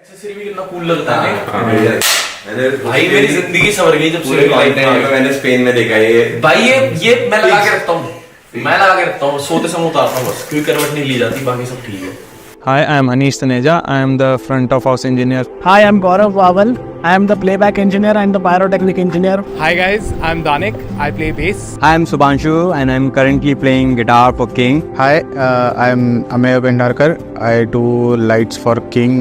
Accessory भी कितना cool लगता है। मैंने भाई मेरी जिंदगी सवर गई जब से मैंने स्पेन में देखा ये। भाई ये मैं लगा के रखता हूँ, मैं लगा के रखता हूँ, सोते समय उतारता हूँ बस, क्योंकि करवट नहीं ली जाती, बाकी सब ठीक है। Hi, I am Anish Taneja. I am the front of house engineer. Hi, I'm Gaurav Wawal. I am the playback engineer and the pyrotechnic engineer. Hi guys, I'm Danik. I play bass. I am Subhanshu and I am currently playing guitar for King. Hi, I am Ameya Bhendarkar. I do lights for King.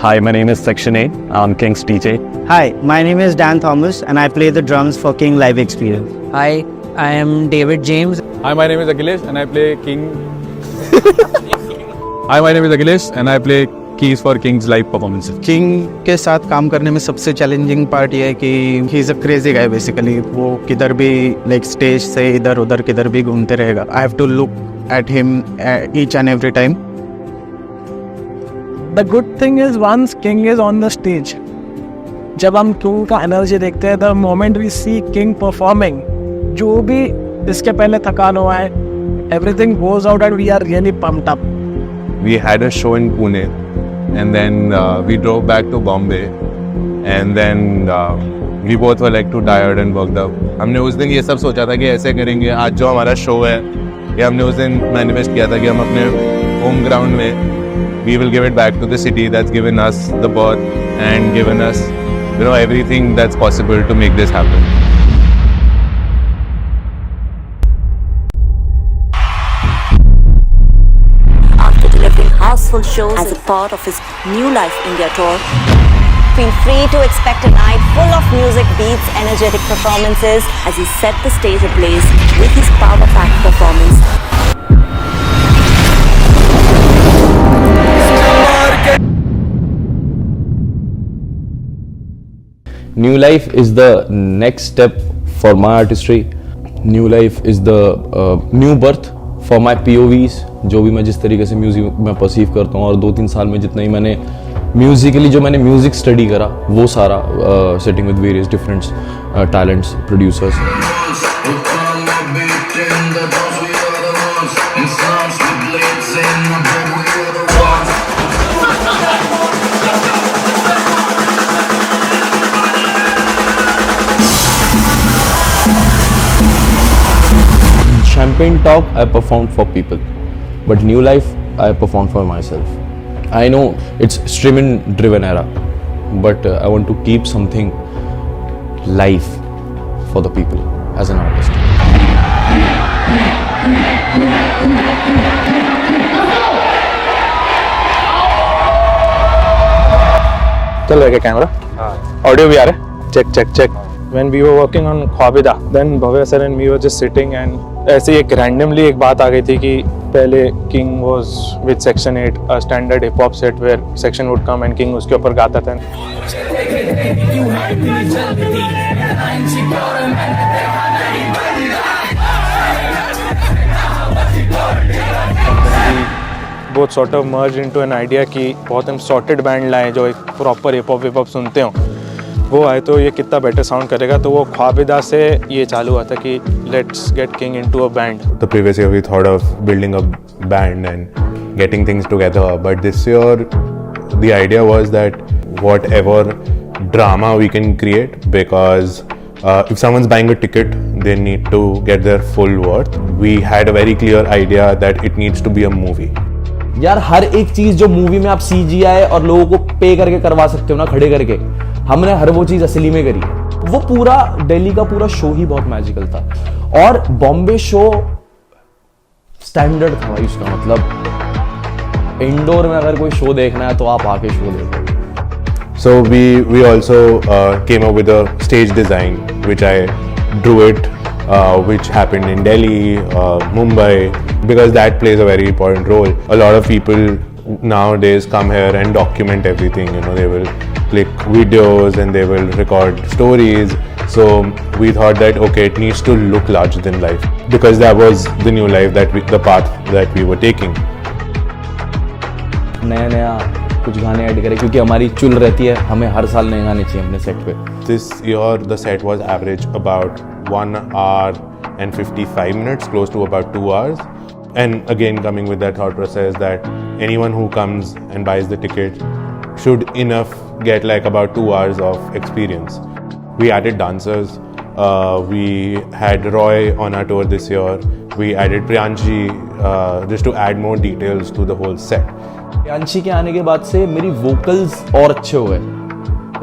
Hi, my name is Section 8. I'm King's DJ. Hi, my name is Dan Thomas and I play the drums for King Live Experience. Hi, I am David James. Hi, my name is Akhilesh and I play King. Hi, my name is Akhilesh and I play keys for King's live performances. King के साथ काम करने में सबसे challenging part ये है कि he is a crazy guy basically. वो किधर भी लाइक स्टेज से इधर उधर किधर भी घूमते रहेगा. I have to look at him each and every time. The good thing is once King is on the stage, जब हम King का एनर्जी देखते हैं, the moment we see King performing, जो भी इसके पहले थकान हुआ है, everything goes out and we are really pumped up. We had a show in Pune and then we drove back to Bombay and then we both were like too tired and worked up. हमने उस दिन ये सब सोचा था कि ऐसे करेंगे, आज जो हमारा शो है ये हमने उस दिन मैनिफेस्ट किया था कि हम अपने होम ग्राउंड में we will give it back to the city that's given us the birth and given us, you know, everything that's possible to make this happen. After delivering houseful shows as a part of his New Life India tour, feel free to expect a night full of music, beats, energetic performances as he set the stage ablaze with his power-packed performance. New Life is the next step for my artistry. New Life is the new birth for my POVs. जो भी मैं जिस तरीके से music में perceive करता हूँ और 2-3 साल में जितना ही मैंने म्यूजिकली जो मैंने म्यूजिक स्टडी करा वो सारा setting with various different talents producers. Champagne Talk I performed for people, but New Life I performed for myself. I know it's streaming driven era, but I want to keep something live for the people as an artist. चल रहा है camera. Audio भी आ रहा है. Check check check. When we were working on Khwabida, then Bhavya sir and me were just sitting and ऐसे एक randomly एक बात आ गई थी कि पहले King was with Section 8, a standard hip hop set where Section would come and King उसके ऊपर गाता था. Both sort of merged into an idea कि बहुत हम sorted band लाएं जो एक proper hip hop सुनते हो. वो आए तो ये कितना बेटर साउंड करेगा, तो वो ख्वाबिदा से ये चालू हुआ था कि let's get king into a band. The previous year we thought of building a band and getting things together, but this year the idea was that whatever drama we can create, because if someone's buying a ticket they need to get their full worth. We had a very clear idea that it needs to be a movie. यार हर एक चीज जो movie में आप CGI और लोगों को पे करके करवा सकते हो ना, खड़े करके, हमने हर वो चीज असली में करी. वो पूरा दिल्ली का पूरा शो ही बहुत मैजिकल था और बॉम्बे शो स्टैंडर्ड था भाई उसका. मतलब इंडोर में अगर कोई शो देखना है तो आप आके शो देखो. So we also came up with a stage design which I drew it, which happened in Delhi, Mumbai, because that plays a very important role. A lot of people nowadays come here and document everything. You know, they will click videos and they will record stories. So we thought that okay, it needs to look larger than life, because that was the new life the path that we were taking. नया कुछ गाने add करें क्योंकि हमारी चुल रहती है, हमें हर साल नए गाने चाहिए अपने सेट पे. This year the set was average about 1 hour and 55 minutes, close to about 2 hours. And again, coming with that thought process that anyone who comes and buys the ticket should enough get like about 2 hours of experience. We added dancers. We had Roy on our tour this year. We added Priyanshi just to add more details to the whole set. Priyanshi के आने के बाद से मेरी vocals और अच्छे हुए,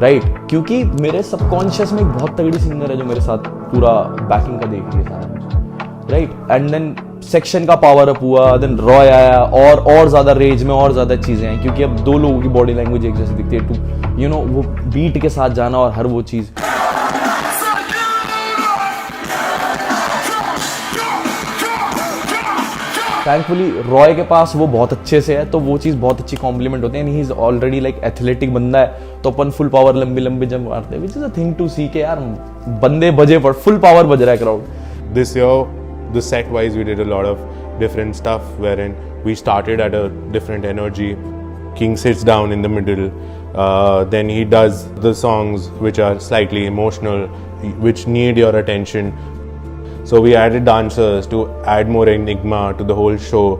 right? क्योंकि मेरे सबकॉन्शियस में एक बहुत तगड़ी सिंगर है जो मेरे साथ पूरा बैकिंग का देख रही है सारा कुछ, राइट? एंड देन सेक्शन का पावर अप हुआ, देन रॉय आया और ज़्यादा रेंज में और ज़्यादा चीज़ें आई, क्योंकि अब 2 लोगों की बॉडी लैंग्वेज एक जैसे दिखती है, टू यू नो वो बीट के साथ जाना और हर वो चीज़। थैंकफुली रॉय के पास वो बहुत अच्छे से है, तो वो चीज़ बहुत अच्छी कॉम्प्लीमेंट होती है। And he is already like athletic बंदा है, तो अपन फुल पावर लंबी लंबी जंप मारते हैं, which is a thing to see के यार बंदे बजे पर फुल पावर बज रहा है crowd. This year, the set wise, we did a lot of different stuff wherein we started at a different energy. King sits down in the middle, then he does the songs which are slightly emotional, which need your attention. So we added dancers to add more enigma to the whole show,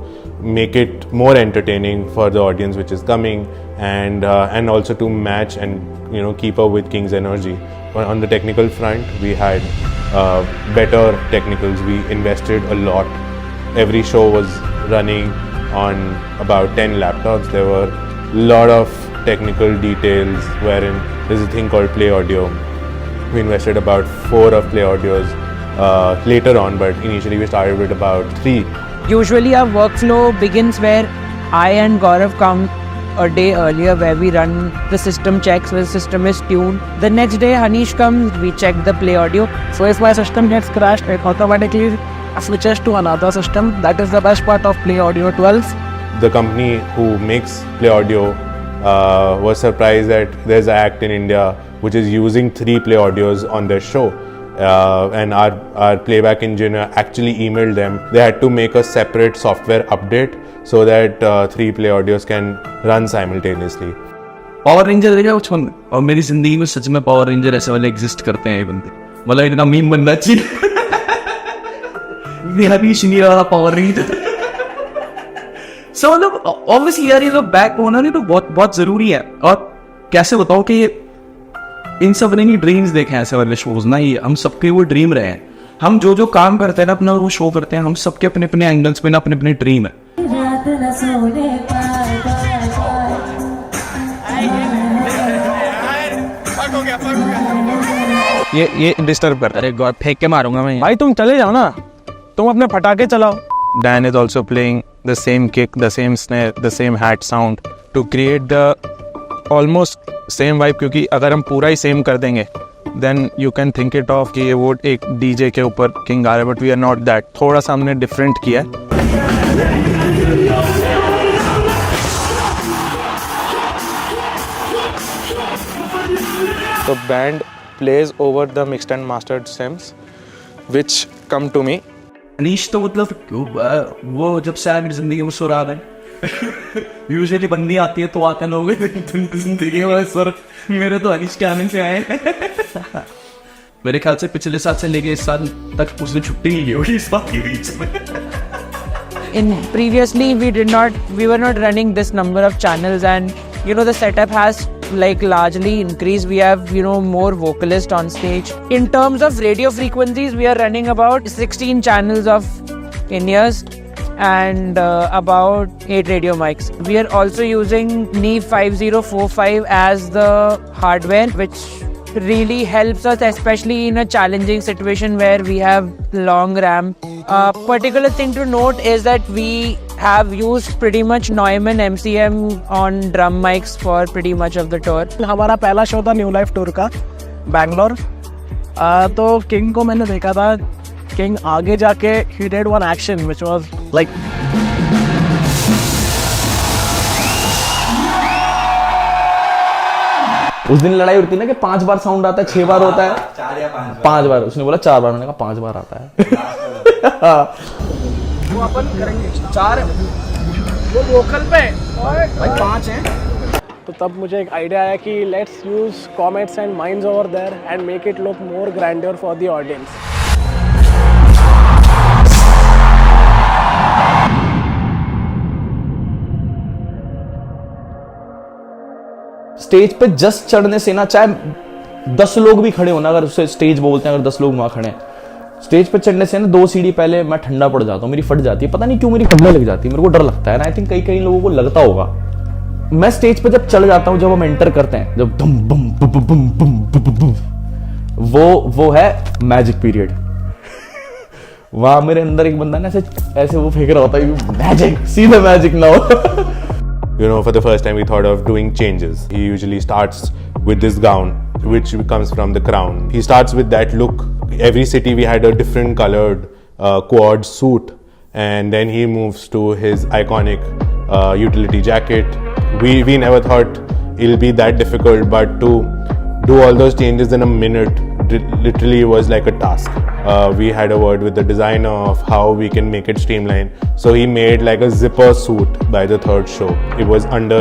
make it more entertaining for the audience which is coming, and also to match and keep up with King's energy. But on the technical front, we had better technicals. We invested a lot. Every show was running on about 10 laptops. There were a lot of technical details wherein there's a thing called Play Audio. We invested about 4 of Play Audios later on, but initially we started with about 3. Usually our workflow begins where I and Gaurav come a day earlier, where we run the system checks where the system is tuned. The next day Hanish comes, we check the Play Audio. So if my system gets crashed, it automatically switches to another system. That is the best part of Play Audio 12. The company who makes Play Audio was surprised that there's an act in India which is using 3 Play Audios on their show. And our playback engineer actually emailed them. They had to make a separate software update so that 3 Play Audios can run simultaneously. Power ranger देखा कुछ बंदे, और मेरी जिंदगी में सच में power ranger ऐसे वाले एग्जिस्ट करते हैं ये बंदे, मतलब इतना मीम बनना चाहिए। मेरा भी इसलिए वाला पावर रेंजर। सो मतलब ऑब्वियसली यार ये तो बैक होना नहीं तो बहुत बहुत जरूरी है। और कैसे बताओ कि इन सब ने ही ड्रीम्स देखे हैं ऐसे वाले शोज ना, ये हम सबके वो ड्रीम रहे हैं। हम जो काम करते हैं ना अपना वो शो करते हैं, हम सबके अपने अपने एंगल्स पे ना अपने अपने ड्रीम है। ये डिस्टर्ब कर, अरे गॉड फेंक के मारूंगा मैं भाई तुम चले जाओ ना, तुम अपने पटाखे चलाओ। Dan is also playing the same kick, the same snare, the same hat sound to create the almost same vibe, क्योंकि अगर हम पूरा ही सेम कर देंगे then you can think it of कि ये वो एक DJ के ऊपर किंग आ रहा है, but we are not that. थोड़ा सा हमने डिफरेंट किया है। तो band plays over the mixed and mastered stems which come to me. Anish तो मतलब वो जब से आया मेरी जिंदगी में सुर आ रहा है। यूजुअली बंदी आती है तो आते लोग जिंदगी में सर, मेरे तो अनीश के आने से आए। मेरे ख्याल से पिछले साल से लेके इस साल तक उसने छुट्टी नहीं ली होगी इस बात के बीच में। Previously we were not running this number of channels, and the setup has like largely increased. We have more vocalists on stage. In terms of radio frequencies, we are running about 16 channels of in-ears and about 8 radio mics. We are also using Neve 5045 as the hardware, which really helps us, especially in a challenging situation where we have long RAM. A particular thing to note is that we have used pretty much Neumann MCM on drum mics for pretty much of the tour. हमारा पहला show था new life tour का बैंगलोर। तो king को मैंने देखा था, king आगे जाके he did one action which was like उस दिन लड़ाई उठती ना कि 5 बार साउंड आता है, 6 बार होता है, 4 या 5 बार। उसने बोला 4 बार, मैंने कहा 5 बार आता है। वो अपन करेंगे 4 वो वोकल पे और भाई 5 हैं। तो तब मुझे एक आइडिया आया कि let's use comets and minds over there and make it look more grander for the audience. Stage पे जस्ट चढ़ने से ना, चाहे 10 लोग भी खड़े हो ना, अगर उससे स्टेज बोलते हैं, अगर 10 लोग वहां खड़े हैं, स्टेज पे चढ़ने से ना 2 सीढ़ी पहले मैं ठंडा पड़ जाता हूँ, मेरी फट जाती है, पता नहीं क्यों मेरी कमर लग जाती है, मेरे को डर लगता है ना। आई थिंक कई लोगों को लगता होगा। मैं स्टेज पे जब चढ़ जाता हूँ, जब हम एंटर करते हैं, जब धम बम बम बम बम बम बम बम, वो है मैजिक पीरियड। वहां मेरे अंदर एक बंदा ना ऐसे वो फेंक रहा होता है, magic, see the magic now. You know, for the first time we thought of doing changes. He usually starts with this gown, which comes from the crown. He starts with that look. Every city we had a different colored quad suit, and then he moves to his iconic utility jacket. We never thought it'll be that difficult, but to do all those changes in a minute literally was like a task. We had a word with the designer of how we can make it streamlined. So he made like a zipper suit by the third show. It was under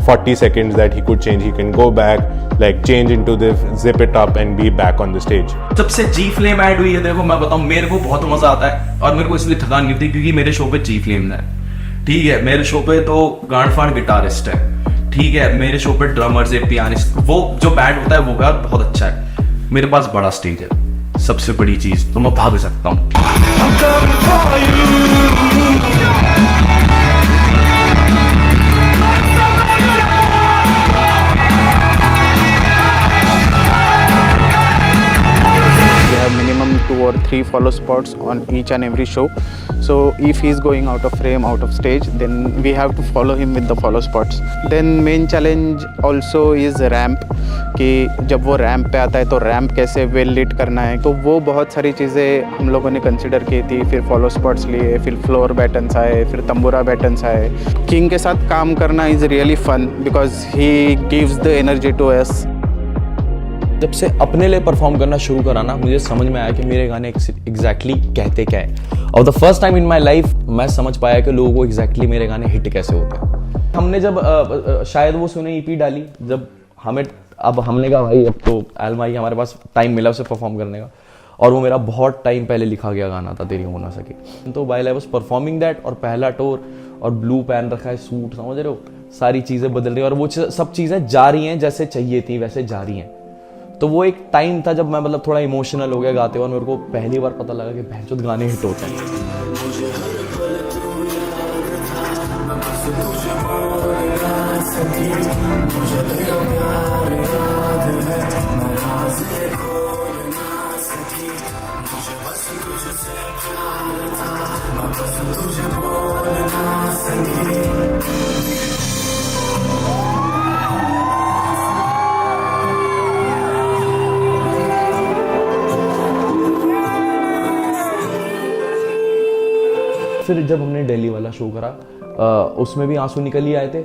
40 seconds that he could change. He can go back, like change into this, zip it up and be back on the stage. सबसे जी flame add हुई है, देखो मैं बताऊं, मेरे को बहुत मजा आता है और मेरे को इसलिए थकान नहीं होती क्योंकि मेरे शो पे जी फ्लेम है। ठीक है, मेरे शो पे तो गांडफाड़ गिटारिस्ट है, ठीक है, मेरे शो पे ड्रमर्स है, पियानिस्ट, वो जो बैंड होता है वो यार बहुत अच्छा है। मेरे पास बड़ा स्टेज है, सबसे बड़ी चीज तो मैं भाग सकता हूँ। Minimum 2 or 3 follow spots on each and every show. So if he's going out of frame, out of stage, then we have to follow him with the follow spots. Then main challenge also is ramp, कि जब वो ramp पे आता है तो ramp कैसे well lead करना है, तो वो बहुत सारी चीज़ें हम लोगों ने कंसिडर की थी। फिर फॉलो स्पॉट्स लिए, फिर फ्लोर बैटन्स आए, फिर तंबूरा बैटन्स आए। किंग के साथ काम करना is really fun because he gives the energy to us. जब से अपने लिए परफॉर्म करना शुरू करा ना, मुझे समझ में आया कि मेरे गाने एग्जैक्टली कहते क्या है। और the first time in my life मैं समझ पाया कि लोगों को एग्जैक्टली मेरे गाने हिट कैसे होते हैं। हमने जब शायद वो सुने ईपी डाली, जब हमें अब हमने कहा भाई अब तो एलमाई हमारे पास टाइम मिला उसे परफॉर्म करने का, और वो मेरा बहुत टाइम पहले लिखा गया गाना था, तेरी हो ना सके। तो while I was performing that, और पहला टूर, और ब्लू पहन रखा है, सूट, समझ रहे हो, सारी चीज़ें बदल रही हैं और वो सब चीज़ें जा रही हैं जैसे चाहिए थी वैसे जा रही हैं। तो वो एक टाइम था जब मैं मतलब थोड़ा इमोशनल हो गया गाते हुए, और मेरे को पहली बार पता लगा कि भैंचोद गाने हिट होते हैं। फिर जब हमने दिल्ली वाला शो करा, उसमें भी आंसू निकल ही आए थे,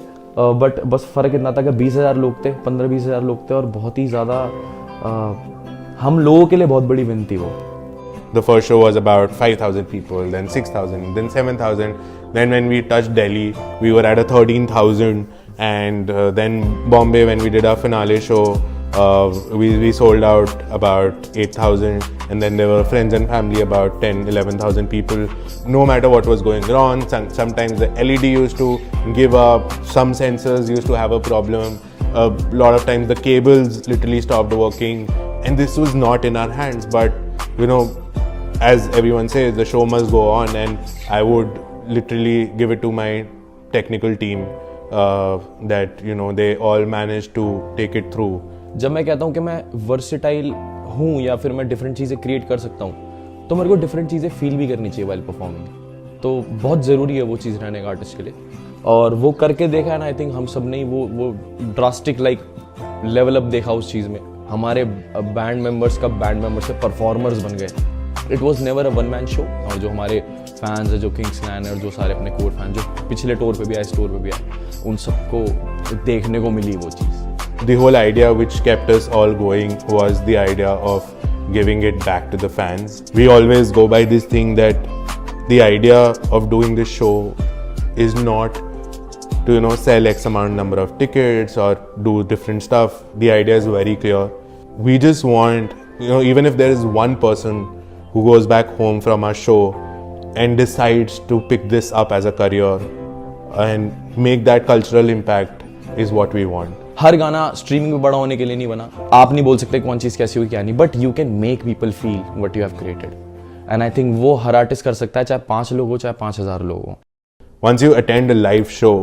बट बस फ़र्क इतना था कि 20,000 लोग थे, 15-20 हज़ार लोग थे, और बहुत ही ज़्यादा हम लोगों के लिए बहुत बड़ी विन थी वो। The first show was about 5,000 people, then 6,000, then 7,000. Then when we touched Delhi, we were at a 13,000, and then Bombay, when we did our finale show, we sold out about 8,000, and then there were friends and family, about 10-11,000 people. No matter what was going wrong, sometimes the LED used to give up, some sensors used to have a problem, a lot of times the cables literally stopped working, and this was not in our hands. But you know, as everyone says, the show must go on, and I would literally give it to my technical team that you know they all managed to take it through. जब मैं कहता हूँ कि मैं versatile हूँ या फिर मैं डिफरेंट चीज़ें क्रिएट कर सकता हूँ, तो मेरे को डिफरेंट चीज़ें फील भी करनी चाहिए वाइल परफॉर्मिंग। तो बहुत ज़रूरी है वो चीज़ रहने का आर्टिस्ट के लिए, और वो करके देखा है ना। आई थिंक हम सब ने वो ड्रास्टिक लाइक लेवल अप देखा उस चीज़ में। हमारे बैंड मेंबर्स से परफॉर्मर्स बन गए। It was never a one man show. और जो हमारे फैंस है, जो किंग्स नैन और जो सारे अपने कोर फैन जो पिछले टूर पे भी आए, इस टूर पे भी आए, उन सबको देखने को मिली वो चीज़। The whole idea which kept us all going was the idea of giving it back to the fans. We always go by this thing that the idea of doing this show is not to, you know, sell X number of tickets or do different stuff. The idea is very clear. We just want, you know, even if there is one person who goes back home from our show and decides to pick this up as a career and make that cultural impact, is what we want. हर गाना streaming पे बड़ा होने के लिए नहीं बना, आप नहीं बोल सकते कौन चीज़ कैसी हुई क्या नहीं, but you can make people feel what you have created, and I think वो हर आर्टिस्ट कर सकता है, चाहे 5 लोग हो चाहे 5000 लोग हो. Once you attend a live show,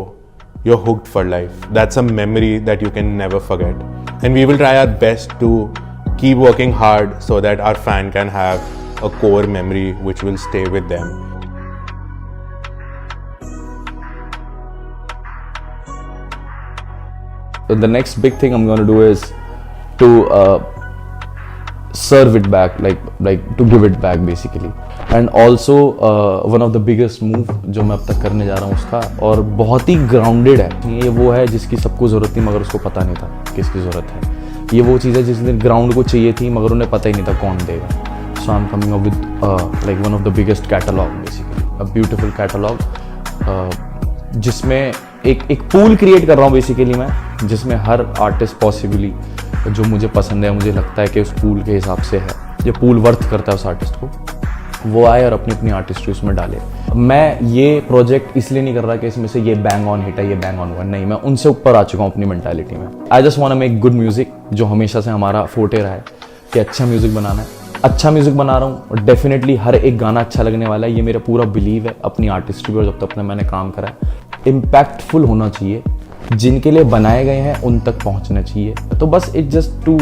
you're hooked for life. That's a memory that you can never forget. And we will try our best to keep working hard so that our fan can have a core memory which will stay with them. So the next big thing I'm going to do is to serve it back, like to give it back basically. And also one of the biggest move जो मैं अब तक करने जा रहा हूँ उसका, और बहुत ही grounded है, ये वो है जिसकी सबको ज़रूरत थी मगर उसको पता नहीं था किसकी ज़रूरत है. ये वो चीज़ है जिसने ग्राउंड को चाहिए थी मगर उन्हें पता ही नहीं था कौन देगा. So I'm coming up with like one of the biggest catalog basically, a beautiful catalog जिसमें एक पूल क्रिएट कर रहा हूँ बेसिकली मैं, जिसमें हर आर्टिस्ट पॉसिबली जो मुझे पसंद है, मुझे लगता है कि उस पूल के हिसाब से है, ये पूल वर्थ करता है उस आर्टिस्ट को, वो आए और अपनी अपनी आर्टिस्ट्री उसमें डाले. मैं ये प्रोजेक्ट इसलिए नहीं कर रहा कि इसमें से ये बैंग ऑन हिट है, ये बैंग ऑन हुआ, नहीं, मैं उनसे ऊपर आ चुका हूँ अपनी मेंटालिटी में. I just want to make good music, जो हमेशा से हमारा फोटे रहा है कि अच्छा म्यूजिक बनाना है. अच्छा म्यूजिक बना रहा हूँ और डेफिनेटली हर एक गाना अच्छा लगने वाला है, ये मेरा पूरा बिलीव है अपनी आर्टिस्ट्री पर. जब तक मैंने काम करा है, इम्पैक्टफुल होना चाहिए, जिनके लिए बनाए गए हैं उन तक पहुंचना चाहिए. तो बस इट जस्ट टू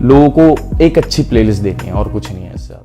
लोगों को एक अच्छी प्लेलिस्ट देनी है और कुछ नहीं है इससे ज़्यादा.